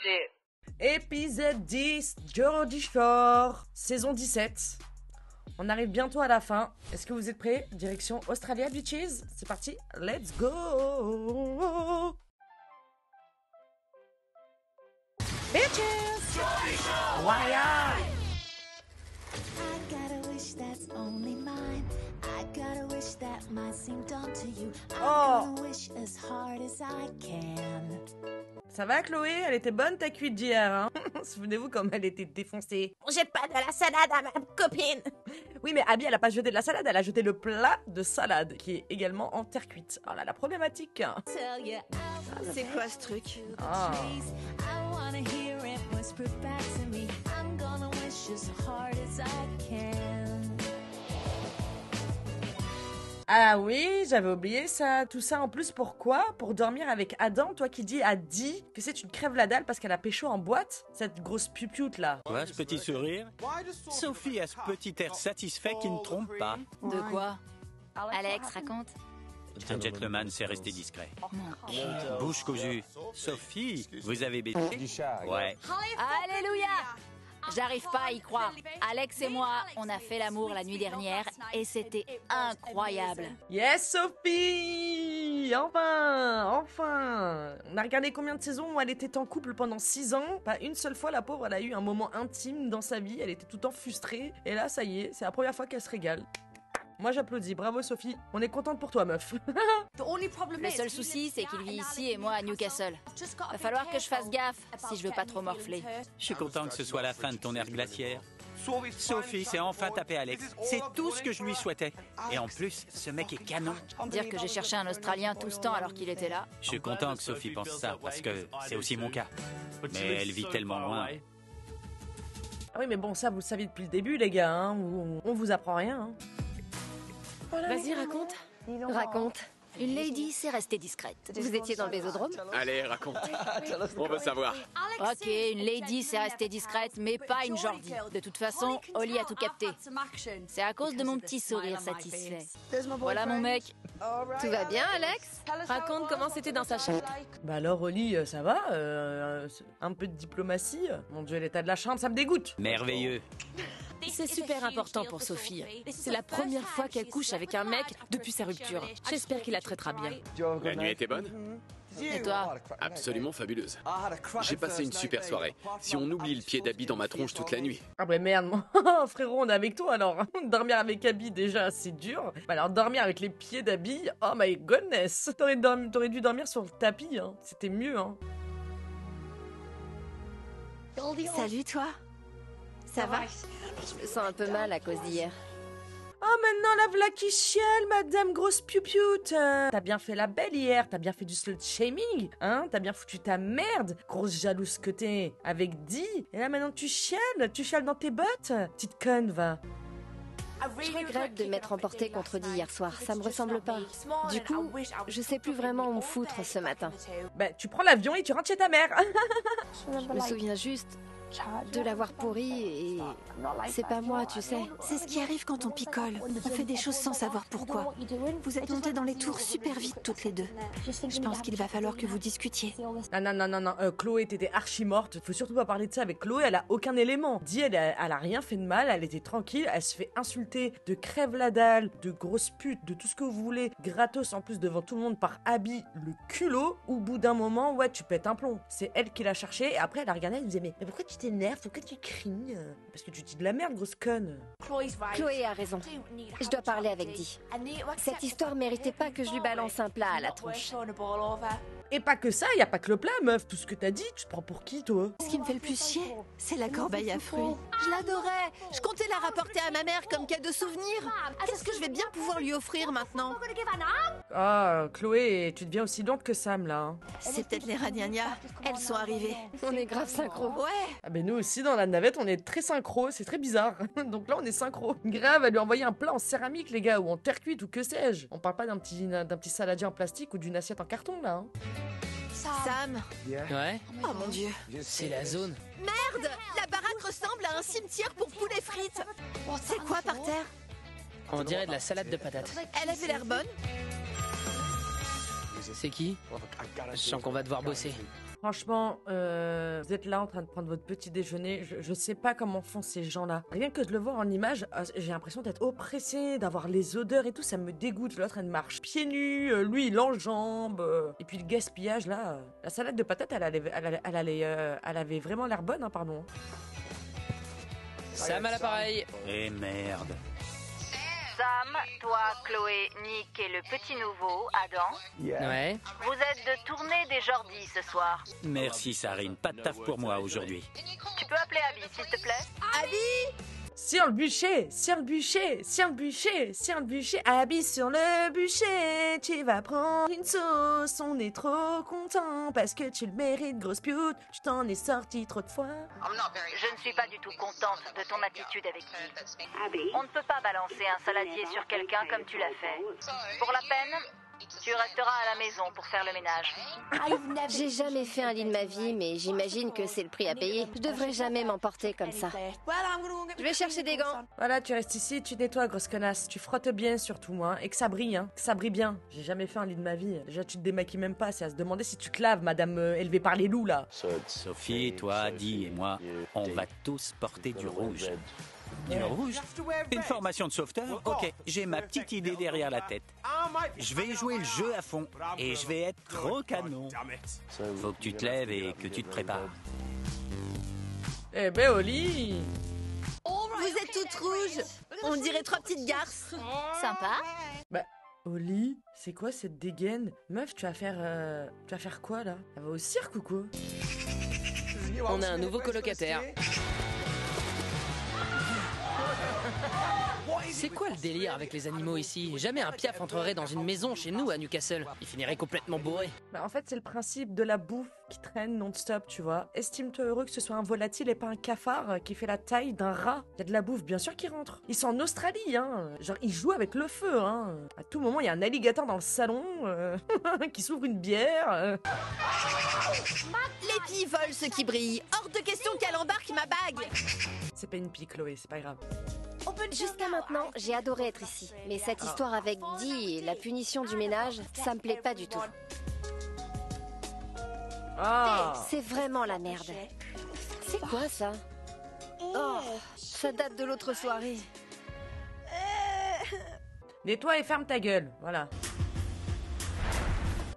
shit. Épisode 10, Jersey Shore, saison 17. On arrive bientôt à la fin. Est-ce que vous êtes prêts? Direction Australia Beaches. C'est parti, let's go! Bitches! Why? I got a wish that's only mine. I got a wish that might seem dumb to you. I'm gonna wish as hard as I can. Ça va Chloé? Elle était bonne ta cuite d'hier, hein? Souvenez-vous comme elle était défoncée. On jette pas de la salade à ma copine! Oui mais Abby elle a pas jeté de la salade, elle a jeté le plat de salade qui est également en terre cuite. Oh là la problématique! Tell you C'est quoi ce truc? Ah. I wanna hear it whisper back to me. I'm gonna wish as hard as I can. Ah oui, j'avais oublié ça. Tout ça en plus pourquoi? Pour dormir avec Adam, toi qui dis à Di que c'est une crève la dalle parce qu'elle a pécho en boîte? Cette grosse pupioute là. Vois ce petit sourire? Sophie a ce petit air satisfait qui ne trompe pas. De quoi? Alex, raconte. Un gentleman sait rester discret. Bouche cousue. Sophie, vous avez bêté? Ouais. Alléluia! J'arrive pas à y croire. Alex et moi, on a fait l'amour la nuit dernière et c'était incroyable. Yes Sophie! Enfin! On a regardé combien de saisons où elle était en couple pendant 6 ans? Pas une seule fois la pauvre elle a eu un moment intime dans sa vie, elle était tout le temps frustrée. Et là ça y est, c'est la première fois qu'elle se régale. Moi j'applaudis, bravo Sophie, on est contente pour toi meuf. Le seul souci, c'est qu'il vit ici et moi à Newcastle. Va falloir que je fasse gaffe si je veux pas trop morfler. Je suis content que ce soit la fin de ton air glaciaire. Sophie s'est enfin tapé Alex. C'est tout ce que je lui souhaitais. Et en plus, ce mec est canon. Dire que j'ai cherché un Australien tout ce temps alors qu'il était là. Je suis content que Sophie pense ça, parce que c'est aussi mon cas. Mais elle vit tellement loin. Ah oui mais bon ça vous le saviez depuis le début les gars, hein, on vous apprend rien. Hein. Vas-y, raconte. Raconte. Une lady, c'est rester discrète. Vous étiez dans le bésodrome? Allez, raconte. On veut savoir. Ok, une lady, c'est rester discrète, mais pas une Geordie. De toute façon, Holly a tout capté. C'est à cause de mon petit sourire satisfait. Voilà mon mec. Tout va bien, Alex? Raconte comment c'était dans sa chambre. Bah alors Oli, ça va? Un peu de diplomatie? Mon dieu l'état de la chambre, ça me dégoûte. Merveilleux. C'est super important pour Sophie. C'est la première fois qu'elle couche avec un mec depuis sa rupture. J'espère qu'il la traitera bien. La nuit était bonne? Et toi? Absolument fabuleuse. J'ai passé une super soirée. Si on oublie le pied d'Abby dans ma tronche toute la nuit. Ah bah merde, frérot, on est avec toi alors. Dormir avec Abby déjà c'est dur. Bah alors dormir avec les pieds d'Abby, oh my goodness. T'aurais dû dormir sur le tapis, hein. C'était mieux, hein. Salut, toi. Ça va? Je me sens un peu mal à cause d'hier. Oh maintenant la v'là qui chiale, madame grosse piupioute. T'as bien fait la belle hier, t'as bien fait du slut shaming, hein? T'as bien foutu ta merde, grosse jalouse que t'es, avec Di. Et là maintenant tu chiales dans tes bottes. Petite conne, va. Je regrette de m'être emportée contre Di hier soir. Ça me ressemble pas. Du coup, je sais plus vraiment où me foutre ce matin. Bah tu prends l'avion et tu rentres chez ta mère. Je me souviens juste de l'avoir pourri et c'est pas moi, tu sais. C'est ce qui arrive quand on picole. On fait des choses sans savoir pourquoi. Vous êtes montées dans les tours super vite toutes les deux. Je pense qu'il va falloir que vous discutiez. Non, Chloé, t'étais archi morte. Faut surtout pas parler de ça avec Chloé, elle a aucun élément. Di, elle a rien fait de mal, elle était tranquille, elle se fait insulter de crève la dalle, de grosse pute, de tout ce que vous voulez, gratos en plus devant tout le monde par Abby, le culot. Au bout d'un moment, ouais, tu pètes un plomb. C'est elle qui l'a cherché et après elle a regardé, elle disait mais pourquoi tu t'énerves, pourquoi tu cries? Parce que tu dis de la merde, grosse conne. Chloé a raison. Je dois parler avec Di. Cette histoire méritait pas que je lui balance un plat à la tronche. Et pas que ça, y a pas que le plat, meuf. Tout ce que t'as dit, tu te prends pour qui, toi? Ce qui me fait le plus chier, c'est la corbeille à fruits. Je l'adorais. Je comptais la rapporter à ma mère comme cadeau souvenir. Qu'est-ce que je vais bien pouvoir lui offrir maintenant? Ah, Chloé, tu deviens aussi lente que Sam, là. Hein. C'est peut-être les ragnagnas. Elles sont arrivées. On est grave synchro. Ouais. Ah ben nous aussi, dans la navette, on est très synchro. C'est très bizarre. Donc là, on est synchro. Grave, à lui envoyer un plat en céramique, les gars, ou en terre cuite, ou que sais-je. On parle pas d'un petit saladier en plastique ou d'une assiette en carton, là. Hein. Sam. Ouais, Oh mon dieu. c'est la zone. Merde. La baraque ressemble à un cimetière pour poulets frites. C'est quoi par terre? On dirait de la salade de patates. Elle avait l'air bonne. C'est qui? Je sens qu'on va devoir bosser. Franchement, vous êtes là en train de prendre votre petit déjeuner. Je sais pas comment font ces gens-là. Rien que de le voir en image, j'ai l'impression d'être oppressée, d'avoir les odeurs et tout, ça me dégoûte. L'autre, elle marche pieds nus, lui, il enjambe. Et puis le gaspillage, là. La salade de patates, elle avait vraiment l'air bonne, hein, pardon. Sam à l'appareil. Eh merde. Sam, toi, Chloé, Nick et le petit nouveau, Adam. Ouais. Vous êtes de tournée des Jordis ce soir. Merci Sarine, pas de taf pour moi aujourd'hui. Tu peux appeler Abby, s'il te plaît? Abby! Sur le bûcher, sur le bûcher, sur le bûcher, sur le bûcher, Abby sur le bûcher, tu vas prendre une sauce, on est trop content parce que tu le mérites, grosse pioute, tu t'en es sorti trop de fois. Je ne suis pas du tout contente de ton attitude avec Nick. On ne peut pas balancer un saladier sur quelqu'un comme tu l'as fait. Pour la peine, tu resteras à la maison pour faire le ménage. J'ai jamais fait un lit de ma vie, mais j'imagine que c'est le prix à payer. Je devrais jamais m'emporter comme ça. Je vais chercher des gants. Voilà, tu restes ici, tu nettoies, grosse connasse, tu frottes bien surtout, moi, et que ça brille, hein, que ça brille bien. J'ai jamais fait un lit de ma vie. Déjà, tu te démaquilles même pas, c'est à se demander si tu te laves, madame élevée par les loups, là. Sophie, toi, Adi et moi, on va tous porter du rouge. Du rouge? Une formation de sauveteur? Ok, j'ai ma petite idée derrière la tête. Je vais jouer le jeu à fond et je vais être trop canon. Faut que tu te lèves et que tu te prépares. Eh ben, Oli! Vous êtes toutes rouges. On dirait trois petites garces. Sympa. Bah, Oli, c'est quoi cette dégaine? Meuf, tu vas faire quoi, là? Elle va au cirque ou quoi? On a un nouveau colocataire. C'est quoi le délire avec les animaux ici? Jamais un piaf entrerait dans une maison chez nous à Newcastle. Il finirait complètement bourré. Bah, en fait, c'est le principe de la bouffe qui traîne non-stop, tu vois. Estime-toi heureux que ce soit un volatile et pas un cafard qui fait la taille d'un rat. Il y a de la bouffe, bien sûr, qui rentre. Ils sont en Australie, hein. Genre, ils jouent avec le feu, hein. À tout moment, il y a un alligator dans le salon qui s'ouvre une bière. Les filles volent ce qui brille. Hors de question qu'elle embarque ma bague. C'est pas une pique, Chloé, c'est pas grave. Jusqu'à maintenant, j'ai adoré être ici. Mais cette histoire avec Dee et la punition du ménage, ça me plaît pas du tout. Ah! C'est vraiment la merde. C'est quoi ça? Oh, ça date de l'autre soirée. Nettoie et ferme ta gueule, voilà.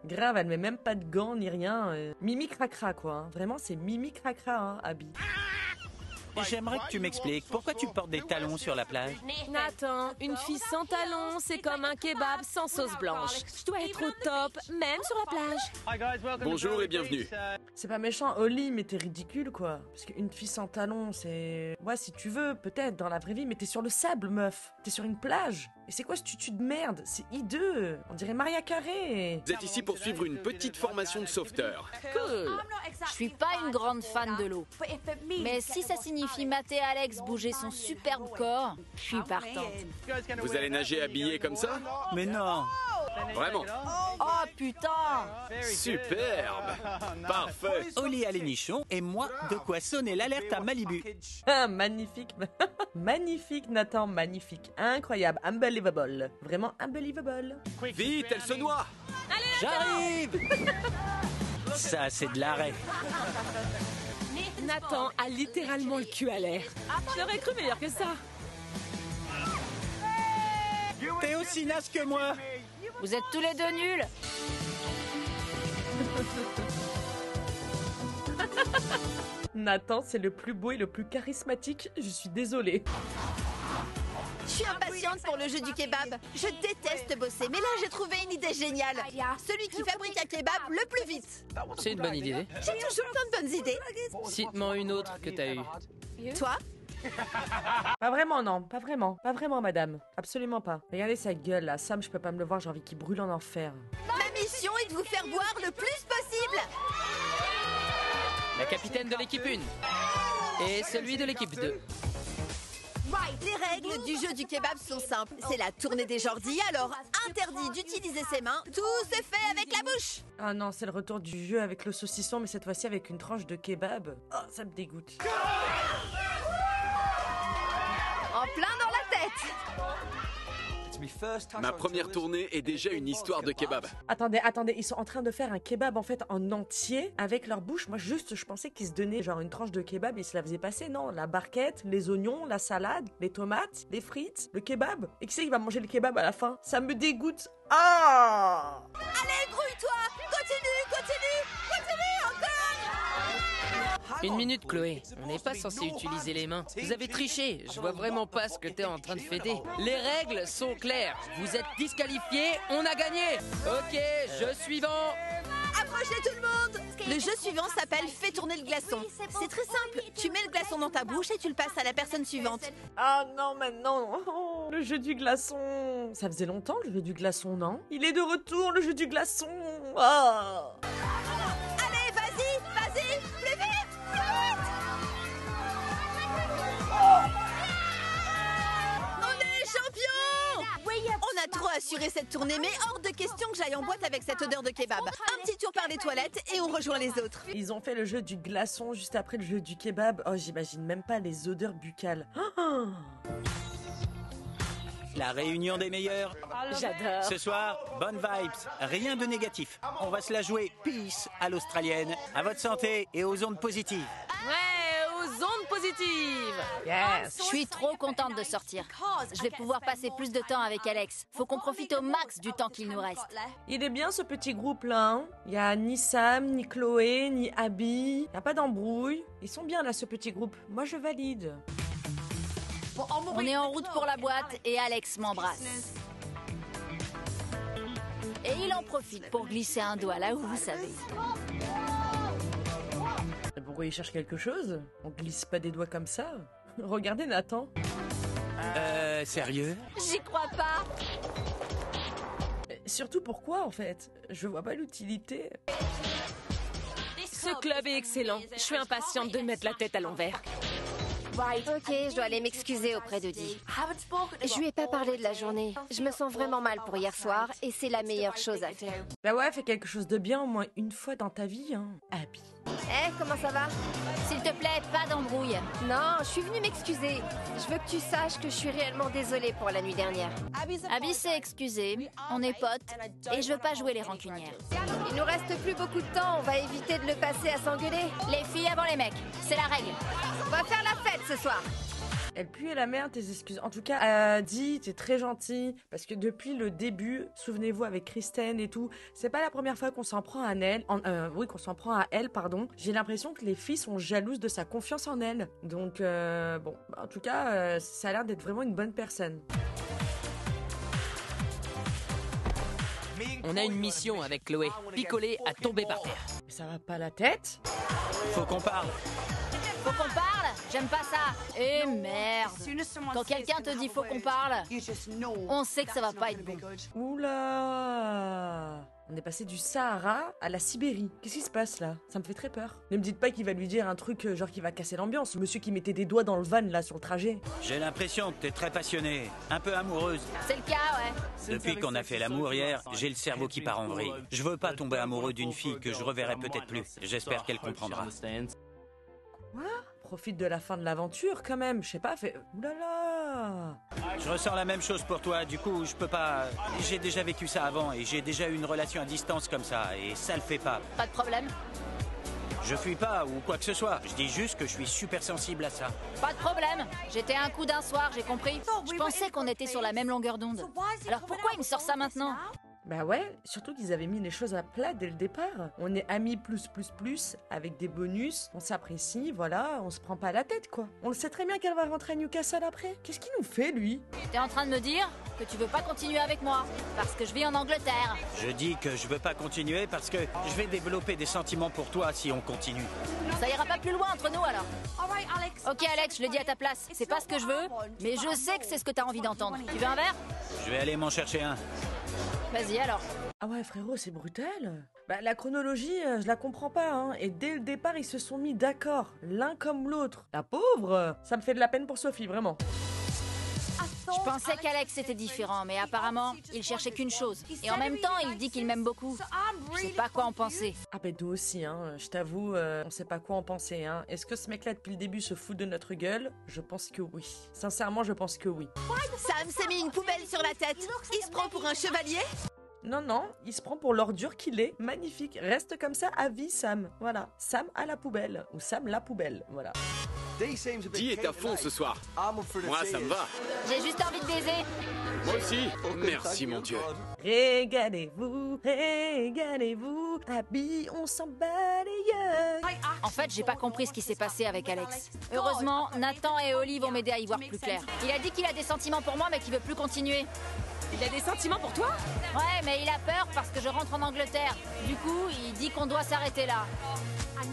Grave, elle met même pas de gants ni rien. Mimi cracra, quoi. Hein. Vraiment, c'est Mimi cracra, hein, Abby. J'aimerais que tu m'expliques pourquoi tu portes des talons sur la plage. Nathan, une fille sans talons, c'est comme un kebab sans sauce blanche. Je dois être au top, même sur la plage. Bonjour et bienvenue. C'est pas méchant, Oli, mais t'es ridicule, quoi. Parce qu'une fille sans talons, c'est... Ouais, si tu veux, peut-être, dans la vraie vie, mais t'es sur le sable, meuf. T'es sur une plage. Et c'est quoi ce tutu de merde? C'est hideux. On dirait Maria Carré. Vous êtes ici pour suivre une petite formation de sauveteur. Cool. Je suis pas une grande fan de l'eau. Mais si ça signifie mater Alex bouger son superbe corps, je suis partante. Vous allez nager habillé comme ça? Mais non! Vraiment? Oh putain! Superbe! Parfait! Oli a les nichons et moi, de quoi sonner l'alerte à Malibu. Ah, magnifique. Magnifique, Nathan, magnifique. Incroyable, unbelievable. Vraiment unbelievable. Vite, elle se noie! J'arrive! Ça, c'est de l'arrêt. Nathan a littéralement le cul à l'air. Je l'aurais cru meilleur que ça. T'es aussi naze que moi! Vous êtes tous les deux nuls. Nathan, c'est le plus beau et le plus charismatique. Je suis désolée. Je suis impatiente pour le jeu du kebab. Je déteste bosser, mais là j'ai trouvé une idée géniale. Celui qui fabrique un kebab le plus vite. C'est une bonne idée. J'ai toujours plein de bonnes idées. Cite-moi une autre que t'as eue. Toi? Pas vraiment, non. Pas vraiment. Pas vraiment, madame. Absolument pas. Regardez sa gueule, là. Sam, je peux pas me le voir. J'ai envie qu'il brûle en enfer. Ma mission est de vous faire boire le plus possible. La capitaine de l'équipe 1. Et celui de l'équipe 2. Les règles du jeu du kebab sont simples. C'est la tournée des Jordis, alors interdit d'utiliser ses mains. Tout se fait avec la bouche. Ah non, c'est le retour du jeu avec le saucisson, mais cette fois-ci avec une tranche de kebab. Oh, ça me dégoûte. En plein dans la tête. Ma première tournée est déjà une histoire de kebab. Attendez, ils sont en train de faire un kebab en fait en entier avec leur bouche. Moi je pensais qu'ils se donnaient genre une tranche de kebab et ils se la faisaient passer. Non, la barquette, les oignons, la salade, les tomates, les frites, le kebab. Et qui c'est qui va manger le kebab à la fin? Ça me dégoûte. Ah! Allez, grouille-toi! Continue, encore! Une minute, Chloé. On n'est pas censé utiliser les mains. Vous avez triché. Je vois vraiment pas ce que t'es en train de fêter. Les règles sont claires. Vous êtes disqualifiés. On a gagné. Ok, jeu suivant. Approchez tout le monde! Le jeu suivant s'appelle Fais tourner le glaçon. C'est très simple. Tu mets le glaçon dans ta bouche et tu le passes à la personne suivante. Ah non, maintenant, oh, le jeu du glaçon. Ça faisait longtemps le jeu du glaçon, non? Il est de retour, le jeu du glaçon. Ah. Allez, vas-y, plus vite! On est champions! On a trop assuré cette tournée, mais hors de question que j'aille en boîte avec cette odeur de kebab. Un petit tour par les toilettes et on rejoint les autres. Ils ont fait le jeu du glaçon juste après le jeu du kebab. Oh, j'imagine même pas les odeurs buccales. Ah. La réunion des meilleurs. J'adore. Ce soir, bonnes vibes, rien de négatif. On va se la jouer peace à l'australienne. À votre santé et aux ondes positives. Ouais, aux ondes positives. Yes. Je suis trop contente de sortir. Je vais pouvoir passer plus de temps avec Alex. Faut qu'on profite au max du temps qu'il nous reste. Il est bien ce petit groupe là. Hein. Il y a ni Sam, ni Chloé, ni Abby. Il y a pas d'embrouille. Ils sont bien là ce petit groupe. Moi je valide. On est en route pour la boîte et Alex m'embrasse. Et il en profite pour glisser un doigt là où vous savez. Pourquoi il cherche quelque chose? On glisse pas des doigts comme ça. Regardez Nathan. Sérieux? J'y crois pas. Surtout pourquoi en fait? Je vois pas l'utilité. Ce club est excellent. Je suis impatiente de mettre la tête à l'envers. Ok, je dois aller m'excuser auprès de Dee. Je lui ai pas parlé de la journée. Je me sens vraiment mal pour hier soir et c'est la meilleure chose à faire. Bah ouais, fais quelque chose de bien au moins une fois dans ta vie, hein. Abby. Comment ça va? S'il te plaît, pas d'embrouille. Non, je suis venue m'excuser. Je veux que tu saches que je suis réellement désolée pour la nuit dernière. Abby s'est excusée, on est potes, et je veux pas jouer les rancunières. Il nous reste plus beaucoup de temps, on va éviter de le passer à s'engueuler. Les filles avant les mecs, c'est la règle. On va faire la fête ce soir. Elle pue la merde, tes excuses. En tout cas, Dee, t'es très gentil. Parce que depuis le début, souvenez-vous avec Kristen et tout, c'est pas la première fois qu'on s'en prend à elle. Qu'on s'en prend à elle, pardon. J'ai l'impression que les filles sont jalouses de sa confiance en elle. Donc, bon, en tout cas, ça a l'air d'être vraiment une bonne personne. On a une mission avec Chloé. Picoler à tomber par terre. Ça va pas la tête? Faut qu'on parle. Faut qu'on parle? J'aime pas ça. Et merde. Quand quelqu'un te dit faut qu'on parle, on sait que ça va pas être bon. Oula! On est passé du Sahara à la Sibérie. Qu'est-ce qui se passe là? Ça me fait très peur. Ne me dites pas qu'il va lui dire un truc genre qui va casser l'ambiance. Monsieur qui mettait des doigts dans le van là sur le trajet. J'ai l'impression que t'es très passionnée, un peu amoureuse. C'est le cas, ouais. Depuis qu'on a fait l'amour hier, j'ai le cerveau qui part en vrille. Je veux pas tomber amoureux d'une fille que je reverrai peut-être plus. J'espère qu'elle comprendra. Quoi? Profite de la fin de l'aventure quand même. Je sais pas, fais... Oulala! Je ressens la même chose pour toi, du coup je peux pas... J'ai déjà vécu ça avant et j'ai déjà eu une relation à distance comme ça et ça le fait pas. Pas de problème. Je fuis pas ou quoi que ce soit, je dis juste que je suis super sensible à ça. Pas de problème. J'étais un coup d'un soir, j'ai compris. Je pensais qu'on était sur la même longueur d'onde. Alors pourquoi il me sort ça maintenant? Bah ouais, surtout qu'ils avaient mis les choses à plat dès le départ. On est amis plus, avec des bonus, on s'apprécie, voilà, on se prend pas la tête quoi. On le sait très bien qu'elle va rentrer à Newcastle après. Qu'est-ce qu'il nous fait lui? T'es en train de me dire que tu veux pas continuer avec moi, parce que je vis en Angleterre. Je dis que je veux pas continuer parce que je vais développer des sentiments pour toi si on continue. Ça ira pas plus loin entre nous alors. Ok Alex, je le dis à ta place, c'est pas ce que je veux, mais je sais que c'est ce que t'as envie d'entendre. Tu veux un verre? Je vais aller m'en chercher un. Vas-y alors. Ah ouais frérot, c'est brutal. Bah la chronologie, je la comprends pas hein. Et dès le départ, ils se sont mis d'accord, l'un comme l'autre. La pauvre, ça me fait de la peine pour Sophie, vraiment. Je pensais qu'Alex était différent, mais apparemment, il cherchait qu'une chose. Et en même temps, il dit qu'il m'aime beaucoup. Je sais pas quoi en penser. Ah ben nous aussi, hein. Je t'avoue, on sait pas quoi en penser, hein. Est-ce que ce mec-là, depuis le début, se fout de notre gueule? Je pense que oui. Sincèrement, je pense que oui. Sam s'est mis une poubelle sur la tête. Il se prend pour un chevalier? Non, non, il se prend pour l'ordure qu'il est. Magnifique. Reste comme ça à vie, Sam. Voilà. Sam à la poubelle. Ou Sam la poubelle. Voilà. Dee est à fond ce soir. Moi, ça me va. J'ai juste envie de baiser. Moi aussi. Merci, mon Dieu. Régalez-vous, régalez-vous. Abby, on s'en bat les yeux. En fait, j'ai pas compris ce qui s'est passé avec Alex. Heureusement, Nathan et Oli vont m'aider à y voir plus clair. Il a dit qu'il a des sentiments pour moi, mais qu'il veut plus continuer. Il a des sentiments pour toi? Ouais, mais il a peur parce que je rentre en Angleterre. Du coup, il dit qu'on doit s'arrêter là.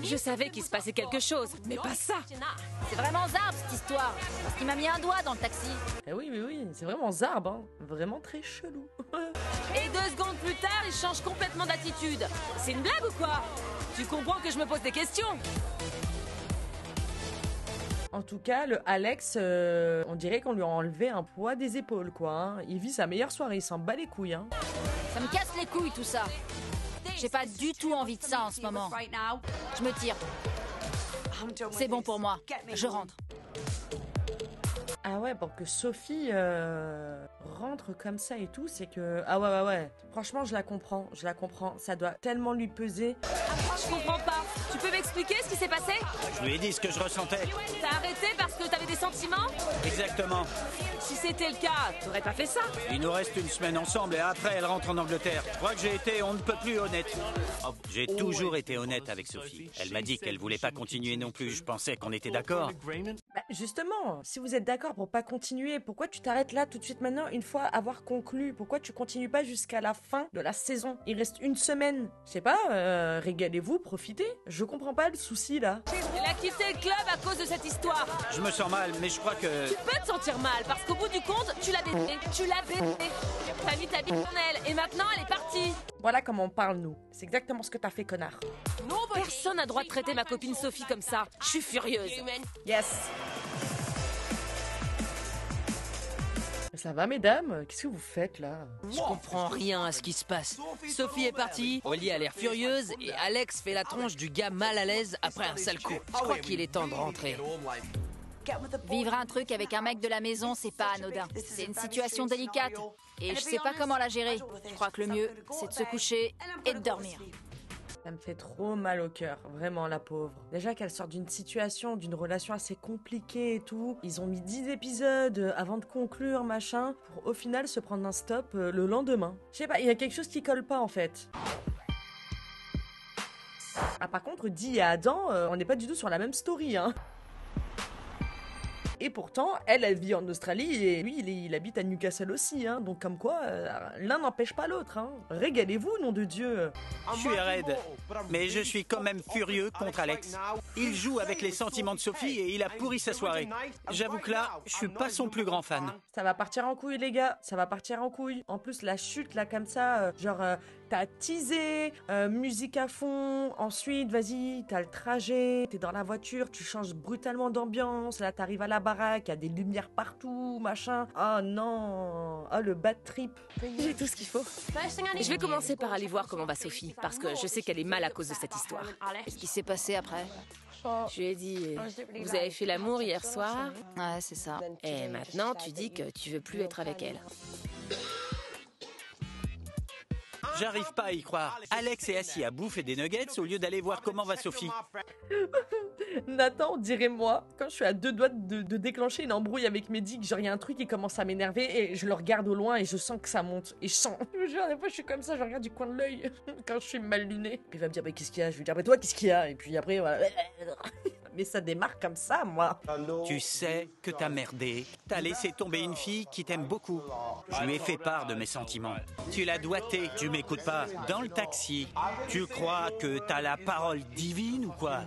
Je savais qu'il se passait quelque chose, mais pas ça. C'est vraiment zarbe cette histoire. Parce qu'il m'a mis un doigt dans le taxi. Eh oui, mais oui, c'est vraiment zarbe, hein. Vraiment très chelou. Et 2 secondes plus tard, il change complètement d'attitude. C'est une blague ou quoi? Tu comprends que je me pose des questions? En tout cas, le Alex, on dirait qu'on lui a enlevé un poids des épaules, quoi. Hein. Il vit sa meilleure soirée, il s'en bat les couilles, hein. Ça me casse les couilles tout ça. J'ai pas du tout envie de ça en ce moment. Je me tire. C'est bon pour moi. Je rentre. Ah ouais, pour que Sophie rentre comme ça et tout, c'est que... Ah ouais, ouais, ouais. Franchement, je la comprends, je la comprends. Ça doit tellement lui peser. Je comprends pas. Tu peux m'expliquer ce qui s'est passé? Je lui ai dit ce que je ressentais. T'as arrêté parce que t'avais des sentiments? Exactement. Si c'était le cas, t'aurais pas fait ça. Il nous reste une semaine ensemble et après elle rentre en Angleterre. Je crois que j'ai été on ne peut plus honnête. J'ai toujours été honnête avec Sophie. Elle m'a dit qu'elle voulait pas continuer non plus. Je pensais qu'on était d'accord. Bah, justement, si vous êtes d'accord pour pas continuer, pourquoi tu t'arrêtes là tout de suite maintenant une fois avoir conclu? Pourquoi tu continues pas jusqu'à la fin de la saison? Il reste une semaine. Je sais pas, régalez-vous, profitez. Je comprends pas le souci là. Elle a quitté le club à cause de cette histoire. Je me sens mal, mais je crois que... Tu peux te sentir mal parce qu'au bout du compte, tu l'as baisée. Tu l'as baisée. T'as mis ta bite en elle et maintenant elle est partie. Voilà comment on parle nous. C'est exactement ce que t'as fait, connard. Personne n'a droit de traiter ma copine Sophie comme ça. Je suis furieuse. Yes. Ça va, mesdames? Qu'est-ce que vous faites là? Je comprends rien à ce qui se passe. Sophie est partie, Oli a l'air furieuse et Alex fait la tronche du gars mal à l'aise après un sale coup. Je crois qu'il est temps de rentrer. Vivre un truc avec un mec de la maison, c'est pas anodin. C'est une situation délicate. Et je sais pas comment la gérer. Je crois que le mieux, c'est de se coucher et de dormir. Ça me fait trop mal au cœur, vraiment la pauvre. Déjà qu'elle sort d'une situation, d'une relation assez compliquée et tout. Ils ont mis 10 épisodes avant de conclure, machin, pour au final se prendre un stop le lendemain. Je sais pas, il y a quelque chose qui colle pas en fait. Ah par contre, Dee et Adam, on n'est pas du tout sur la même story, hein. Et pourtant, elle vit en Australie et lui, il habite à Newcastle aussi, hein. Donc comme quoi, l'un n'empêche pas l'autre, hein. Régalez-vous, nom de Dieu. Je suis raide, mais je suis quand même furieux contre Alex. Il joue avec les sentiments de Sophie et il a pourri sa soirée. J'avoue que là, je suis pas son plus grand fan. Ça va partir en couille, les gars. Ça va partir en couille. En plus, la chute, là, comme ça, t'as teasé, musique à fond. Ensuite, vas-y, t'as le trajet, t'es dans la voiture, tu changes brutalement d'ambiance. Là, t'arrives à la baraque, il y a des lumières partout, machin. Oh non, oh le bad trip. J'ai tout ce qu'il faut. Je vais commencer par aller voir comment va Sophie, parce que je sais qu'elle est mal à cause de cette histoire. Qu'est-ce qui s'est passé après? Je lui ai dit, vous avez fait l'amour hier soir? Ouais, c'est ça. Et maintenant, tu dis que tu veux plus être avec elle. J'arrive pas à y croire. Alex est assis à bouffer des nuggets au lieu d'aller voir comment va Sophie. Nathan, dirait moi, quand je suis à 2 doigts de déclencher une embrouille avec Mehdi, que genre il y a un truc qui commence à m'énerver et je le regarde au loin et je sens que ça monte. Et je sens. Je vous jure, des fois je suis comme ça, je regarde du coin de l'œil quand je suis mal lunée. Puis il va me dire, mais qu'est-ce qu'il y a? Je lui dis, mais toi, qu'est-ce qu'il y a? Et puis après, voilà. Mais ça démarre comme ça, moi. Tu sais que t'as merdé. T'as laissé tomber une fille qui t'aime beaucoup. Je lui ai fait part de mes sentiments. Tu l'as doigté. Tu m'écoutes pas. Dans le taxi. Tu crois que t'as la parole divine ou quoi?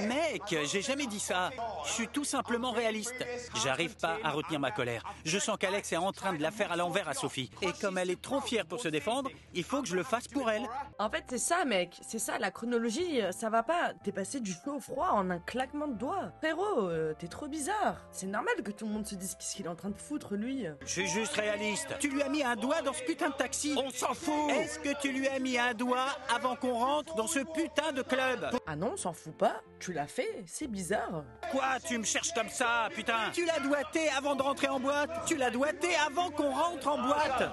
Mec, j'ai jamais dit ça. Je suis tout simplement réaliste. J'arrive pas à retenir ma colère. Je sens qu'Alex est en train de la faire à l'envers à Sophie. Et comme elle est trop fière pour se défendre, il faut que je le fasse pour elle. En fait, c'est ça, mec. C'est ça, la chronologie, ça va pas. T'es passé du feu au froid en un claquement claquement de doigts. Frérot, t'es trop bizarre. C'est normal que tout le monde se dise qu'est-ce qu'il est en train de foutre, lui. Je suis juste réaliste. Tu lui as mis un doigt dans ce putain de taxi. On s'en fout. Est-ce que tu lui as mis un doigt avant qu'on rentre dans ce putain de club? Ah non, on s'en fout pas. Tu l'as fait, c'est bizarre. Quoi? Tu me cherches comme ça, putain? Tu l'as doigté avant de rentrer en boîte? Tu l'as doigté avant qu'on rentre en boîte?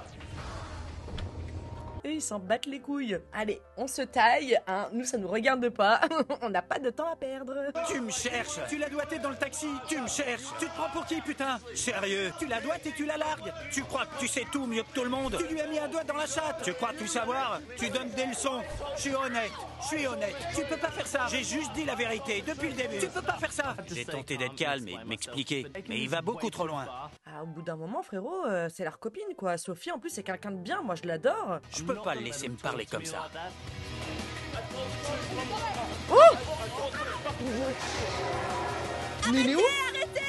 Et ils s'en battent les couilles. Allez, on se taille, hein. Nous, ça nous regarde pas. On n'a pas de temps à perdre. Tu me cherches. Tu l'as doigté dans le taxi. Tu me cherches. Tu te prends pour qui, putain? Sérieux? Tu la doigtes et tu la largues. Tu crois que tu sais tout mieux que tout le monde? Tu lui as mis un doigt dans la chatte. Tu crois tout savoir? Tu donnes des leçons. Je suis honnête. Tu peux pas faire ça. J'ai juste dit la vérité depuis le début. Tu peux pas faire ça. J'ai tenté d'être calme et de m'expliquer, mais il va beaucoup trop loin. Ah, au bout d'un moment, frérot, c'est leur copine, quoi. Sophie, en plus, c'est quelqu'un de bien. Moi, je l'adore. Je peux pas le laisser me parler comme ça. Oh! Mais il est où? Arrêtez!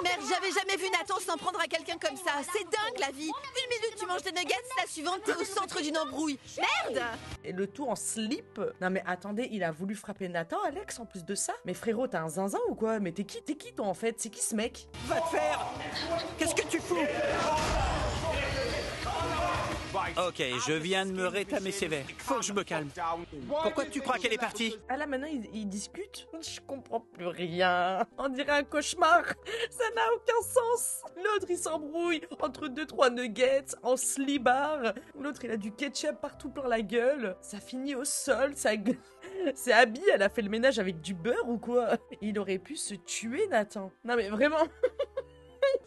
Merde, j'avais jamais vu Nathan s'en prendre à quelqu'un comme ça. C'est dingue la vie. 1 minute tu manges des nuggets, la suivante t'es au centre d'une embrouille. Merde! Et le tout en slip. Non mais attendez, il a voulu frapper Nathan, Alex, en plus de ça. Mais frérot, t'as un zinzin ou quoi? Mais t'es qui toi en fait? C'est qui ce mec? Va te faire! Qu'est-ce que tu fous? Ok, je viens de me rétamer sévère. Faut que je me calme. Pourquoi tu crois qu'elle est partie? Ah là maintenant ils discutent? Je comprends plus rien. On dirait un cauchemar. Ça n'a aucun sens. L'autre il s'embrouille entre 2-3 nuggets en slibard. L'autre il a du ketchup partout plein la gueule. Ça finit au sol. C'est Abby, elle a fait le ménage avec du beurre ou quoi? Il aurait pu se tuer Nathan. Non mais vraiment.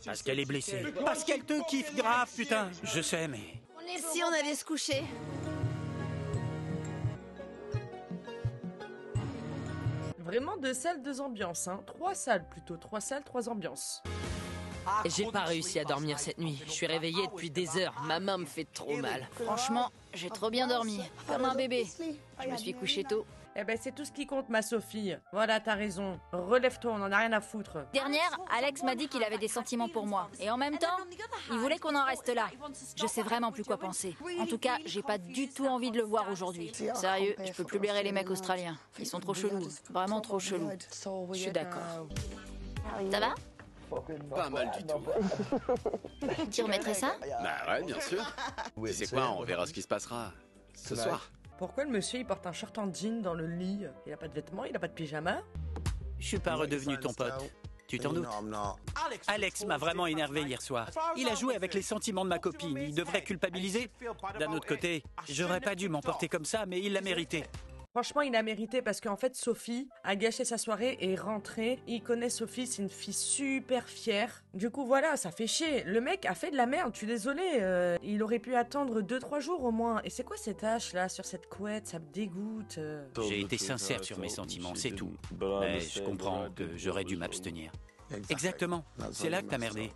Parce qu'elle est blessée. Parce qu'elle te kiffe grave, putain. Je sais, mais... Si on allait se coucher. Vraiment 2 salles, 2 ambiances, hein. 3 salles plutôt, 3 salles, 3 ambiances. J'ai pas réussi à dormir cette nuit. Je suis réveillée depuis des heures. Ma main me fait trop mal. Franchement, j'ai trop bien dormi. Comme un bébé. Je me suis couchée tôt. Eh ben c'est tout ce qui compte ma Sophie. Voilà, t'as raison. Relève-toi, on en a rien à foutre. Dernière, Alex m'a dit qu'il avait des sentiments pour moi. Et en même temps, il voulait qu'on en reste là. Je sais vraiment plus quoi penser. En tout cas, j'ai pas du tout envie de le voir aujourd'hui. Sérieux, je peux plus blairer les mecs australiens. Ils sont trop chelous. Vraiment trop chelous. Je suis d'accord. Ça va? Pas mal du tout. Tu remettrais ça? Bah ouais, bien sûr. Tu sais quoi, on verra ce qui se passera ce soir. Pourquoi le monsieur il porte un short en jean dans le lit? Il a pas de vêtements, il a pas de pyjama? Je suis pas redevenu ton pote. Tu t'en doutes? Alex m'a vraiment énervé hier soir. Il a joué avec les sentiments de ma copine. Il devrait culpabiliser. D'un autre côté, j'aurais pas dû m'emporter comme ça, mais il l'a mérité. Franchement, il a mérité parce qu'en fait, Sophie a gâché sa soirée et est rentrée. Il connaît Sophie, c'est une fille super fière. Du coup, voilà, ça fait chier. Le mec a fait de la merde, je suis désolée. Il aurait pu attendre 2-3 jours au moins. Et c'est quoi cette tache là sur cette couette? Ça me dégoûte. J'ai été sincère sur mes sentiments, c'est tout. Mais je comprends que j'aurais dû m'abstenir. Exactement, c'est là que t'as merdé.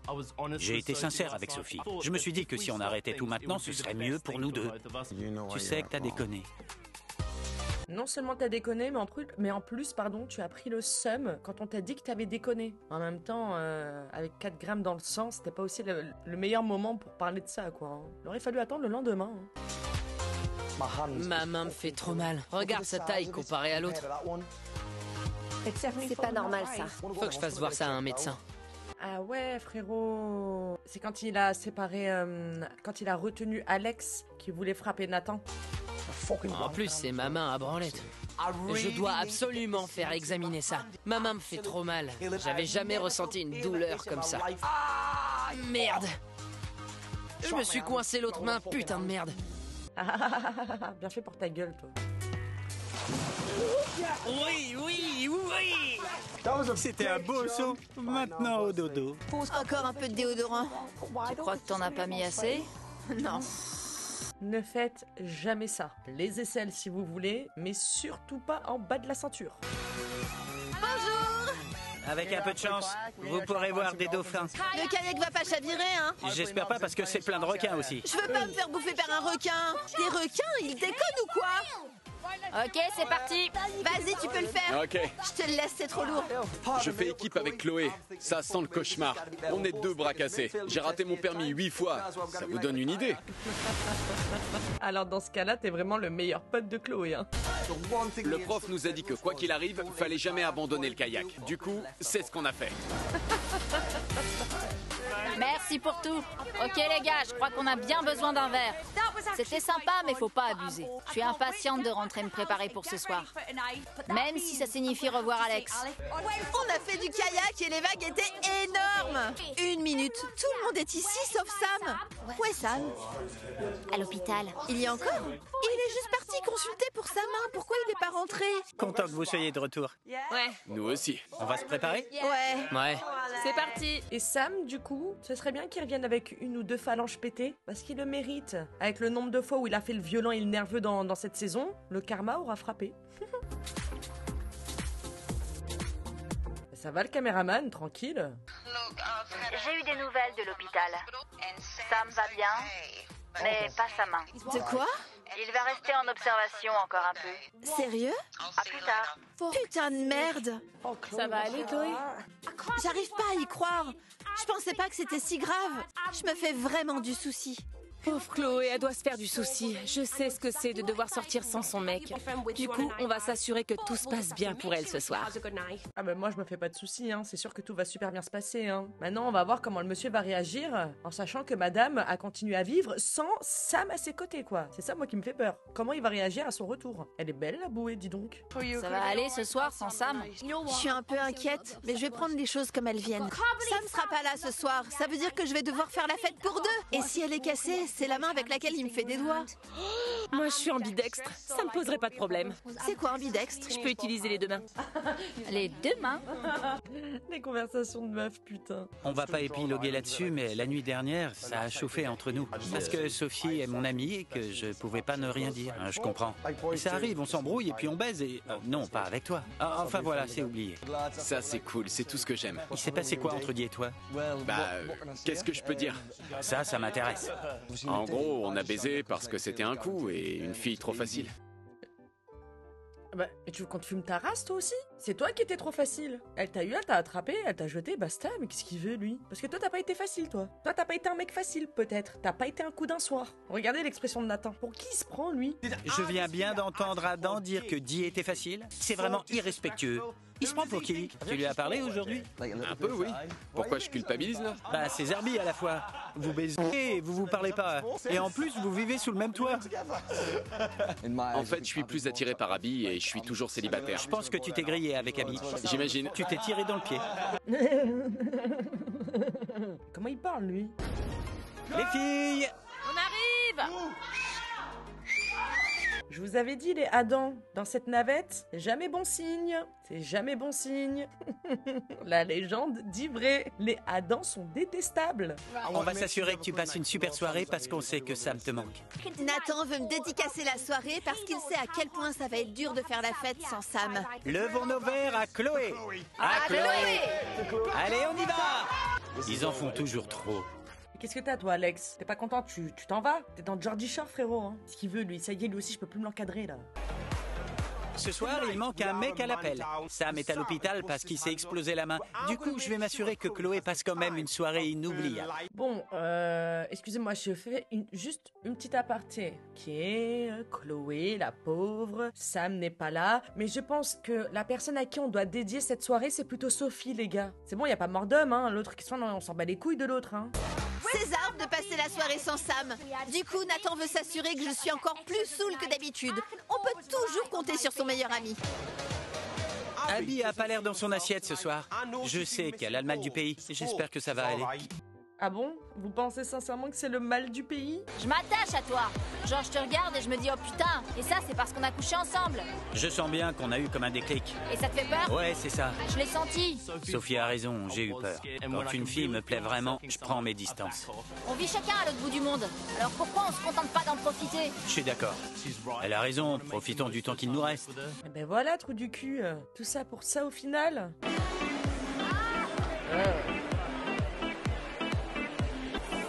J'ai été sincère avec Sophie. Je me suis dit que si on arrêtait tout maintenant, ce serait mieux pour nous deux. Tu sais que t'as déconné. Non seulement t'as déconné, mais en plus, tu as pris le seum quand on t'a dit que t'avais déconné. En même temps, avec 4 grammes dans le sang, c'était pas aussi le meilleur moment pour parler de ça, quoi. Hein. Il aurait fallu attendre le lendemain. Hein. Ma main me fait trop mal. Regarde sa taille comparée à l'autre. C'est pas normal ça. Faut que je fasse voir ça à un médecin. Ah ouais, frérot. C'est quand il a séparé, quand il a retenu Alex qui voulait frapper Nathan. En plus, c'est ma main à branlette. Je dois absolument faire examiner ça. Ma main me fait trop mal. J'avais jamais ressenti une douleur comme ça. Ah, merde! Je me suis coincé l'autre main, putain de merde. Bien fait pour ta gueule, toi. Oui! C'était un beau saut. Maintenant au dodo. Encore un peu de déodorant. Tu crois que t'en as pas mis assez? Non. Ne faites jamais ça. Les aisselles si vous voulez, mais surtout pas en bas de la ceinture. Bonjour! Avec un peu de chance, vous pourrez voir des dauphins. Le kayak va pas chavirer, hein? J'espère pas parce que c'est plein de requins aussi. Je veux pas me faire bouffer par un requin. Des requins, ils déconnent ou quoi? Ok, c'est parti. Vas-y, tu peux le faire. Ok, Je te le laisse, c'est trop lourd. je fais équipe avec Chloé. Ça sent le cauchemar. On est 2 bras cassés. J'ai raté mon permis 8 fois. Ça vous donne une idée? Alors dans ce cas-là, t'es vraiment le meilleur pote de Chloé, hein. Le prof nous a dit que quoi qu'il arrive, fallait jamais abandonner le kayak. Du coup, c'est ce qu'on a fait. Merci pour tout. Ok les gars, je crois qu'on a bien besoin d'un verre. C'était sympa, mais faut pas abuser. Je suis impatiente de rentrer me préparer pour ce soir. Même si ça signifie revoir Alex. On a fait du kayak et les vagues étaient énormes. 1 minute, tout le monde est ici sauf Sam. Où est Sam? À l'hôpital. Il y a encore? Il est juste parti consulter pour sa main. Pourquoi il n'est pas rentré? Content que vous soyez de retour. Ouais, Nous aussi. On va se préparer? Ouais. Ouais. c'est parti. Et Sam, du coup, ce serait bien qu'il revienne avec 1 ou 2 phalanges pétées, parce qu'il le mérite. Avec le nombre de fois où il a fait le violent et le nerveux dans cette saison, le karma aura frappé. Ça va le caméraman, tranquille? J'ai eu des nouvelles de l'hôpital. Sam va bien, mais pas sa main. De quoi? Il va rester en observation encore un peu. Sérieux? À plus tard. Putain de merde. Ça va aller, Chloé? J'arrive pas à y croire. Je pensais pas que c'était si grave. Je me fais vraiment du souci. Pauvre Chloé, elle doit se faire du souci. Je sais ce que c'est de devoir sortir sans son mec. Du coup, on va s'assurer que tout se passe bien pour elle ce soir. Ah bah moi je me fais pas de soucis, hein. C'est sûr que tout va super bien se passer, hein. Maintenant on va voir comment le monsieur va réagir, en sachant que madame a continué à vivre sans Sam à ses côtés, quoi. C'est ça moi qui me fait peur. Comment il va réagir à son retour? Elle est belle la bouée, dis donc. Ça va aller ce soir sans Sam? Je suis un peu inquiète, mais je vais prendre les choses comme elles viennent. Sam sera pas là ce soir. Ça veut dire que je vais devoir faire la fête pour 2. Et si elle est cassée, c'est la main avec laquelle il me fait des doigts. Moi, je suis ambidextre. Ça me poserait pas de problème. C'est quoi ambidextre? Je peux utiliser les 2 mains. Les 2 mains? Les conversations de meufs, putain. On va pas épiloguer là-dessus, mais la nuit dernière, ça a chauffé entre nous. Parce que Sophie est mon amie et que je pouvais pas ne rien dire. Je comprends. Et ça arrive, on s'embrouille et puis on baise et... non, pas avec toi. Enfin voilà, c'est oublié. Ça, c'est cool. C'est tout ce que j'aime. Il s'est passé quoi entre Guy et toi? Qu'est-ce que je peux dire? Ça m'intéresse. En gros, on a baisé parce que c'était un coup et une fille trop facile. Bah, et tu veux qu'on te fume ta race, toi aussi? C'est toi qui étais trop facile. Elle t'a eu, elle t'a attrapé, elle t'a jeté, basta, mais qu'est-ce qu'il veut, lui? Parce que toi, t'as pas été facile, toi. Toi, t'as pas été un mec facile, peut-être. T'as pas été un coup d'un soir. Regardez l'expression de Nathan. Pour qui il se prend, lui? Je viens bien d'entendre Adam dire que Guy était facile. C'est vraiment irrespectueux. Il se prend pour qui? Tu lui as parlé aujourd'hui? Un peu, oui. Pourquoi je culpabilise, là? Bah, c'est Zerbi à la fois. Vous baisez et vous parlez pas. Et en plus, vous vivez sous le même toit. En fait, je suis plus attiré par Abby et je suis toujours célibataire. Je pense que tu t'es grillé avec Abby. J'imagine. Tu t'es tiré dans le pied. Comment il parle, lui? Les filles! On arrive! Je vous avais dit, les Adam, dans cette navette, c'est jamais bon signe. C'est jamais bon signe. La légende dit vrai. Les Adam sont détestables. On va s'assurer que tu passes une super soirée parce qu'on sait que Sam te manque. Nathan veut me dédicacer la soirée parce qu'il sait à quel point ça va être dur de faire la fête sans Sam. Levons nos verres à Chloé. À Chloé. Allez, on y va. Ils en font toujours trop. Qu'est-ce que t'as, toi, Alex? T'es pas content? Tu t'en vas? T'es dans Geordie Shore, frérot, hein. Ce qu'il veut, lui. Ça y est, lui aussi, je peux plus me l'encadrer, là. Ce soir, il manque un mec à l'appel. Sam est à l'hôpital parce qu'il s'est explosé la main. Du coup, je vais m'assurer que Chloé passe quand même une soirée inoubliable. Bon, excusez-moi, je fais juste une petite aparté. Ok, Chloé, la pauvre, Sam n'est pas là, mais je pense que la personne à qui on doit dédier cette soirée, c'est plutôt Sophie, les gars. C'est bon, y a pas mort d'homme, hein. L'autre qui soit, on s'en bat les couilles de l'autre, hein. César de passer la soirée sans Sam. Du coup, Nathan veut s'assurer que je suis encore plus saoule que d'habitude. On peut toujours compter sur son meilleur ami. Abby a pas l'air dans son assiette ce soir. Je sais qu'elle a le mal du pays. J'espère que ça va aller. Ah bon? Vous pensez sincèrement que c'est le mal du pays? Je m'attache à toi. Genre, je te regarde et je me dis, oh putain. Et ça, c'est parce qu'on a couché ensemble. Je sens bien qu'on a eu comme un déclic. Et ça te fait peur? Ouais, c'est ça. Je l'ai senti. Sophie a raison, j'ai eu peur. Quand une fille me plaît vraiment, je prends mes distances. On vit chacun à l'autre bout du monde. Alors pourquoi on se contente pas d'en profiter? Je suis d'accord. Elle a raison, profitons du temps qu'il nous reste. Eh ben voilà, trou du cul. Tout ça pour ça au final?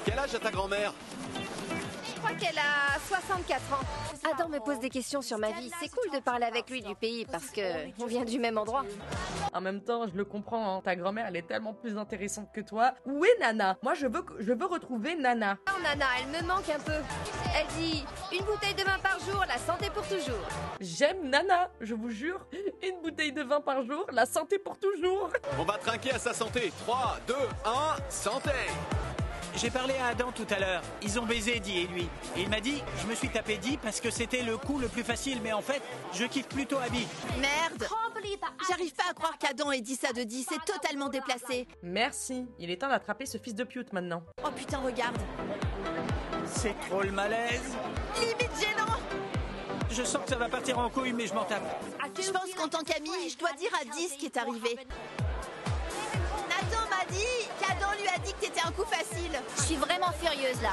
Quel âge a ta grand-mère? crois qu'elle a 64 ans. Adam me pose des questions sur ma vie. C'est cool de parler avec lui du pays parce que on vient du même endroit. En même temps, je le comprends, hein, ta grand-mère, elle est tellement plus intéressante que toi. Où est Nana? Moi, je veux retrouver Nana. Oh Nana, elle me manque un peu. Elle dit une bouteille de vin par jour, la santé pour toujours. J'aime Nana, je vous jure. Une bouteille de vin par jour, la santé pour toujours. On va trinquer à sa santé. 3, 2, 1, santé. J'ai parlé à Adam tout à l'heure. Ils ont baisé Dee et lui. Et il m'a dit, je me suis tapé Dee parce que c'était le coup le plus facile, mais en fait, je kiffe plutôt Abby. Merde. J'arrive pas à croire qu'Adam ait dit ça de Dee, c'est totalement déplacé. Merci, il est temps d'attraper ce fils de pute maintenant. Oh putain, regarde. C'est trop le malaise. Limite gênant. Je sens que ça va partir en couille, mais je m'en tape. Je pense qu'en tant qu'ami, je dois dire à Dee ce qui est arrivé. Nathan m'a dit qu'Adam lui a dit que t'étais un coup facile. Je suis vraiment furieuse là.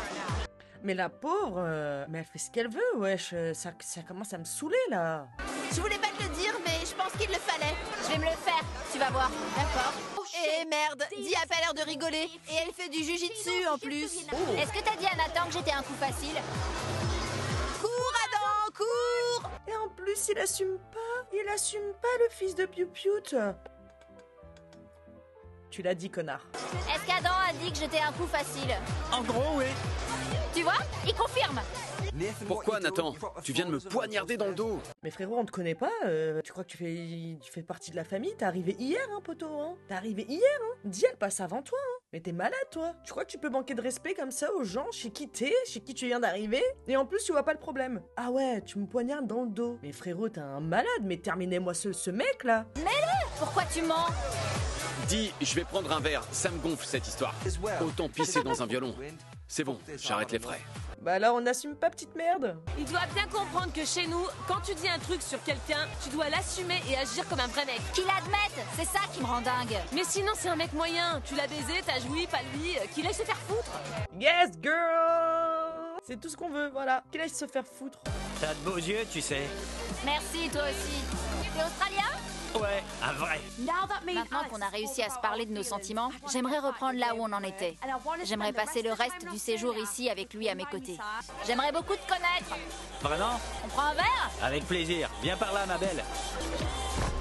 Mais la pauvre, mais elle fait ce qu'elle veut, wesh, ça commence à me saouler là. Je voulais pas te le dire, mais je pense qu'il le fallait. Je vais me le faire, tu vas voir. D'accord. Et merde, Dee a pas l'air de rigoler. Et elle fait du jujitsu en plus. Est-ce que t'as dit à Nathan que j'étais un coup facile? Cours Adam, cours. Et en plus, il assume pas le fils de piou-pioute. Tu l'as dit, connard. Est-ce qu'Adam a dit que j'étais un coup facile? En gros, oui. Tu vois? Il confirme. Pourquoi, Nathan? Tu viens de me poignarder dans le dos. Mais frérot, on te connaît pas, tu crois que tu fais partie de la famille? T'es arrivé hier, hein, poteau, hein? T'es arrivé hier, hein? Dis, elle passe avant toi, hein? Mais t'es malade, toi? Tu crois que tu peux manquer de respect comme ça aux gens chez qui tu viens d'arriver? Et en plus, tu vois pas le problème. Ah ouais, tu me poignardes dans le dos. Mais frérot, t'es un malade, mais terminez-moi ce mec, là. Pourquoi tu mens? Dis, je vais prendre un verre, ça me gonfle cette histoire. Autant pisser dans un violon. C'est bon, j'arrête les frais. Bah là, on n'assume pas, petite merde. Il doit bien comprendre que chez nous, quand tu dis un truc sur quelqu'un, tu dois l'assumer et agir comme un vrai mec. Qu'il admette, c'est ça qui me rend dingue. Mais sinon, c'est un mec moyen. Tu l'as baisé, t'as joui, pas lui, qu'il aille se faire foutre. Yes, girl! C'est tout ce qu'on veut, voilà. Qu'il aille se faire foutre. T'as de beaux yeux, tu sais. Merci, toi aussi. T'es australien? Ouais, un vrai. Maintenant qu'on a réussi à se parler de nos sentiments, j'aimerais reprendre là où on en était. J'aimerais passer le reste du séjour ici avec lui à mes côtés. J'aimerais beaucoup te connaître. Vraiment? On prend un verre? Avec plaisir. Viens par là, ma belle.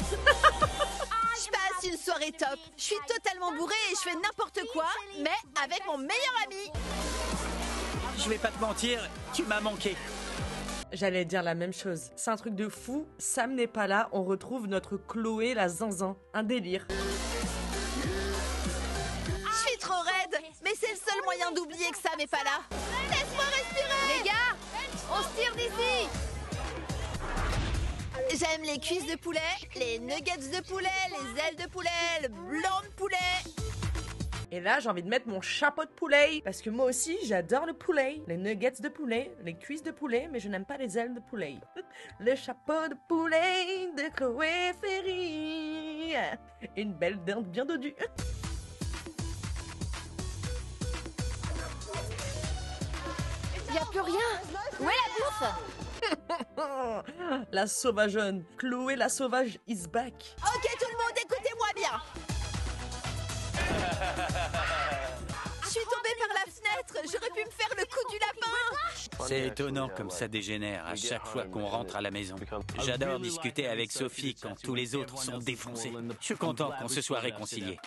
Je passe une soirée top. Je suis totalement bourrée et je fais n'importe quoi, mais avec mon meilleur ami. Je vais pas te mentir, tu m'as manqué. J'allais dire la même chose. C'est un truc de fou. Sam n'est pas là. On retrouve notre Chloé la zinzin. Un délire. Je suis trop raide, mais c'est le seul moyen d'oublier que Sam n'est pas là. Laisse-moi respirer. Les gars, on se tire d'ici. J'aime les cuisses de poulet, les nuggets de poulet, les ailes de poulet, le blanc de poulet. Et là, j'ai envie de mettre mon chapeau de poulet. Parce que moi aussi, j'adore le poulet. Les nuggets de poulet, les cuisses de poulet, mais je n'aime pas les ailes de poulet. Le chapeau de poulet de Chloé Ferry. Une belle dinde bien dodue. Y a plus rien. Où est la bouffe? La sauvageonne. Chloé la sauvage is back. Ok tout le monde, écoutez-moi bien. Je suis tombée par la fenêtre, j'aurais pu me faire le coup du lapin. C'est étonnant comme ça dégénère à chaque fois qu'on rentre à la maison. J'adore discuter avec Sophie quand tous les autres sont défoncés. Je suis content qu'on se soit réconciliés.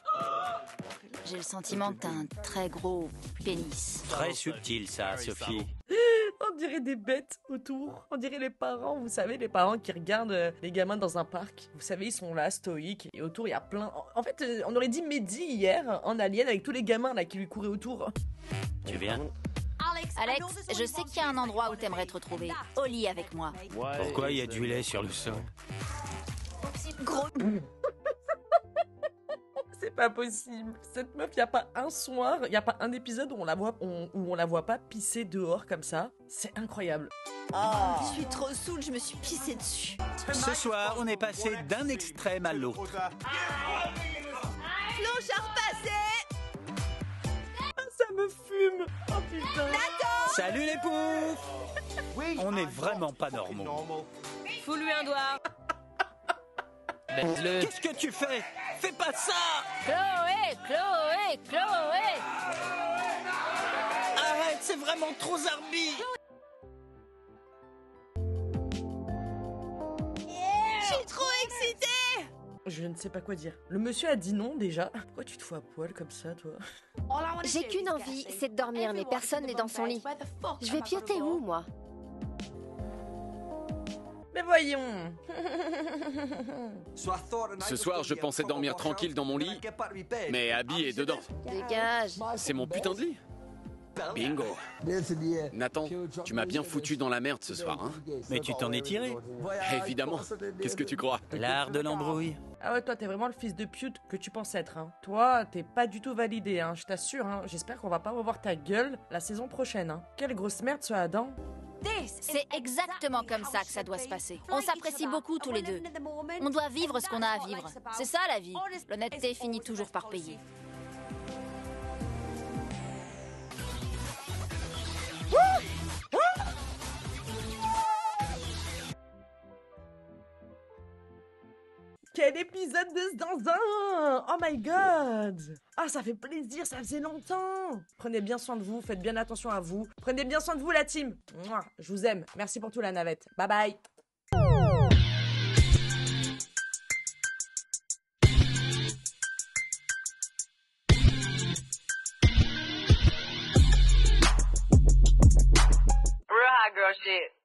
J'ai le sentiment que t'as un très gros pénis. Très subtil ça, Sophie. On dirait des bêtes autour. On dirait les parents, vous savez, les parents qui regardent les gamins dans un parc. Vous savez, ils sont là, stoïques. Et autour, il y a plein... En fait, on aurait dit Mehdi hier, en Alien, avec tous les gamins là qui lui couraient autour. Tu viens? Alex, je sais qu'il y a un endroit où t'aimerais te retrouver. Au lit avec moi. Pourquoi il y a du lait sur le sol? Gros... C'est pas possible. Cette meuf, y a pas un soir, y a pas un épisode où on la voit pas pisser dehors comme ça. C'est incroyable. Je suis trop saoule, je me suis pissée dessus. Ce soir, on est passé d'un extrême à l'autre. Clochard passé. Ça me fume. Oh putain. Salut les poufs! On est vraiment pas normaux. Fous-lui un doigt. Baise-le. Qu'est-ce que tu fais? Fais pas ça! Chloé! Arrête, c'est vraiment trop zarbi! Je ne sais pas quoi dire. Le monsieur a dit non déjà. Pourquoi tu te fous à poil comme ça, toi? J'ai qu'une envie, c'est de dormir, mais personne n'est dans son lit. Je vais pioter où, moi? Mais voyons. Ce soir, je pensais dormir tranquille dans mon lit, mais Abby est dedans. Dégage. C'est mon putain de lit. Bingo. Nathan, tu m'as bien foutu dans la merde ce soir, hein? Mais tu t'en es tiré. Évidemment. Qu'est-ce que tu crois? L'art de l'embrouille. Ah ouais, toi, t'es vraiment le fils de pute que tu penses être, hein. Toi, t'es pas du tout validé, hein, je t'assure, hein. J'espère qu'on va pas revoir ta gueule la saison prochaine, hein. Quelle grosse merde ce Adam. C'est exactement comme ça que ça doit se passer. On s'apprécie beaucoup tous les deux. On doit vivre ce qu'on a à vivre. C'est ça la vie. L'honnêteté finit toujours par payer. Quel épisode de ce zinzin! Oh my god! Ah, ça fait plaisir, ça faisait longtemps! Prenez bien soin de vous, faites bien attention à vous. Prenez bien soin de vous, la team! Mouah, je vous aime. Merci pour tout, la navette. Bye bye! Real hot girl shit.